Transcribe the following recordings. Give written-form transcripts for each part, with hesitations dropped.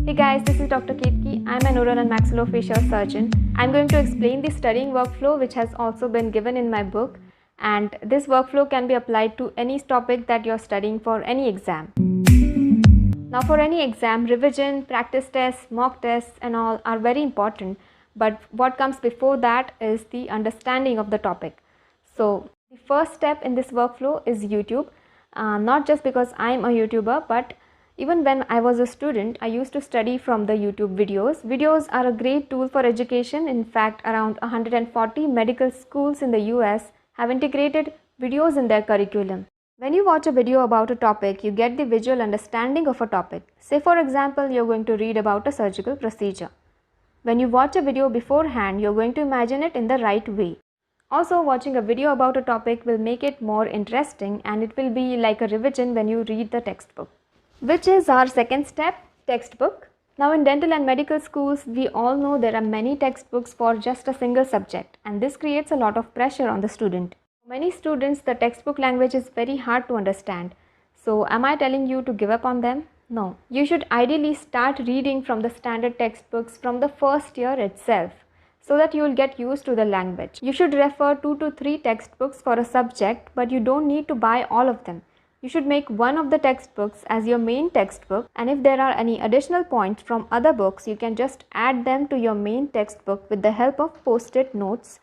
Hey guys, this is Dr. Ketki. I'm an oral and maxillofacial surgeon. I'm going to explain the studying workflow which has also been given in my book, and this workflow can be applied to any topic that you're studying for any exam. Now for any exam, revision, practice tests, mock tests and all are very important, but what comes before that is the understanding of the topic. So the first step in this workflow is YouTube, not just because I'm a YouTuber, but even when I was a student, I used to study from the YouTube videos. Videos are a great tool for education. In fact, around 140 medical schools in the US have integrated videos in their curriculum. When you watch a video about a topic, you get the visual understanding of a topic. Say for example, you're going to read about a surgical procedure. When you watch a video beforehand, you're going to imagine it in the right way. Also, watching a video about a topic will make it more interesting, and it will be like a revision when you read the textbook. Which is our second step, textbook. Now in dental and medical schools, we all know there are many textbooks for just a single subject, and this creates a lot of pressure on the student. For many students, the textbook language is very hard to understand. So am I telling you to give up on them? No. You should ideally start reading from the standard textbooks from the first year itself, so that you will get used to the language. You should refer 2 to 3 textbooks for a subject, but you don't need to buy all of them. You should make one of the textbooks as your main textbook, and if there are any additional points from other books, you can just add them to your main textbook with the help of post-it notes.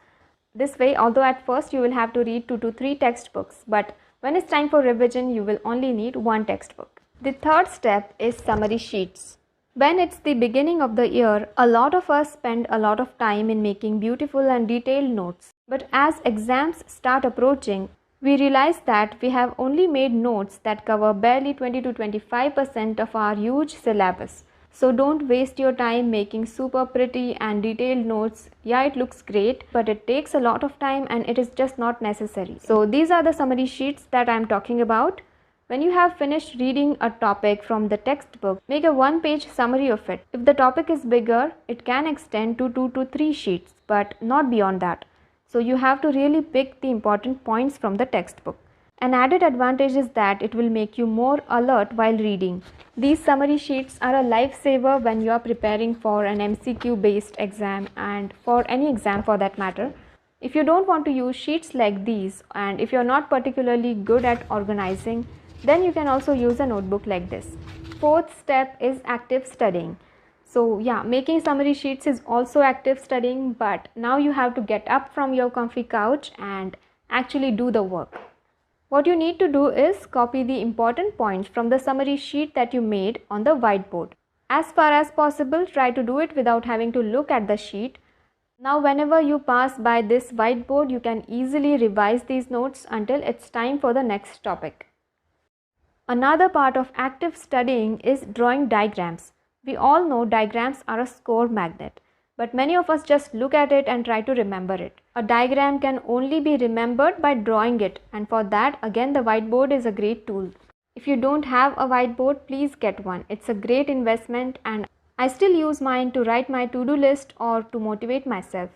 This way, although at first you will have to read 2 to 3 textbooks, but when it's time for revision, you will only need one textbook. The third step is summary sheets. When it's the beginning of the year, a lot of us spend a lot of time in making beautiful and detailed notes. But as exams start approaching, we realize that we have only made notes that cover barely 20 to 25% of our huge syllabus. So don't waste your time making super pretty and detailed notes. Yeah, it looks great, but it takes a lot of time and it is just not necessary. So these are the summary sheets that I'm talking about. When you have finished reading a topic from the textbook, make a one-page summary of it. If the topic is bigger, it can extend to 2 to 3 sheets, but not beyond that. So you have to really pick the important points from the textbook. An added advantage is that it will make you more alert while reading. These summary sheets are a lifesaver when you are preparing for an MCQ based exam, and for any exam for that matter. If you don't want to use sheets like these, and if you're not particularly good at organizing, then you can also use a notebook like this. Fourth step is active studying. So yeah, making summary sheets is also active studying, but now you have to get up from your comfy couch and actually do the work. What you need to do is copy the important points from the summary sheet that you made on the whiteboard. As far as possible, try to do it without having to look at the sheet. Now whenever you pass by this whiteboard, you can easily revise these notes until it's time for the next topic. Another part of active studying is drawing diagrams. We all know diagrams are a score magnet, but many of us just look at it and try to remember it. A diagram can only be remembered by drawing it, and for that, again, the whiteboard is a great tool. If you don't have a whiteboard, please get one. It's a great investment, and I still use mine to write my to-do list or to motivate myself.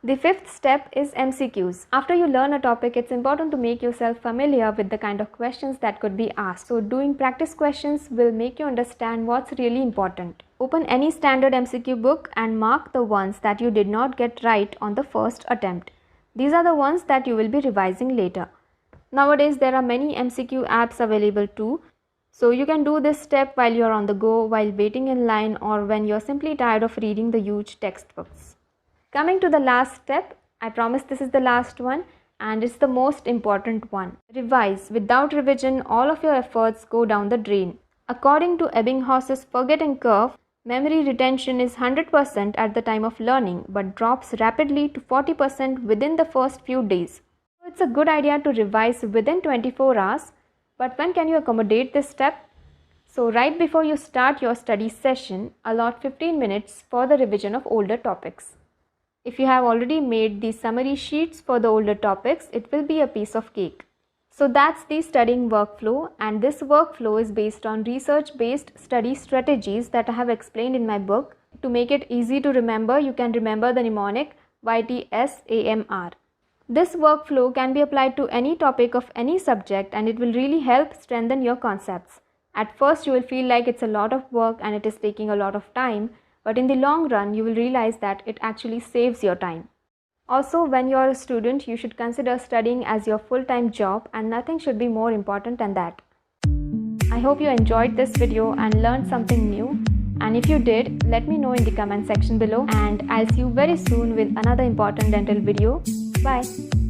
The fifth step is MCQs. After you learn a topic, it's important to make yourself familiar with the kind of questions that could be asked. So doing practice questions will make you understand what's really important. Open any standard MCQ book and mark the ones that you did not get right on the first attempt. These are the ones that you will be revising later. Nowadays, there are many MCQ apps available too. So you can do this step while you're on the go, while waiting in line, or when you're simply tired of reading the huge textbooks. Coming to the last step, I promise this is the last one, and it's the most important one. Revise. Without revision, all of your efforts go down the drain. According to Ebbinghausen's forgetting curve, memory retention is 100% at the time of learning, but drops rapidly to 40% within the first few days. So it's a good idea to revise within 24 hours, but when can you accommodate this step? So right before you start your study session, allot 15 minutes for the revision of older topics. If you have already made the summary sheets for the older topics, it will be a piece of cake. So that's the studying workflow, and this workflow is based on research-based study strategies that I have explained in my book. To make it easy to remember, you can remember the mnemonic YTSAMR. This workflow can be applied to any topic of any subject, and it will really help strengthen your concepts. At first you will feel like it's a lot of work and it is taking a lot of time, but in the long run you will realize that it actually saves your time. Also, when you are a student, you should consider studying as your full-time job, and nothing should be more important than that. I hope you enjoyed this video and learned something new. And if you did, let me know in the comment section below, and I'll see you very soon with another important dental video. Bye.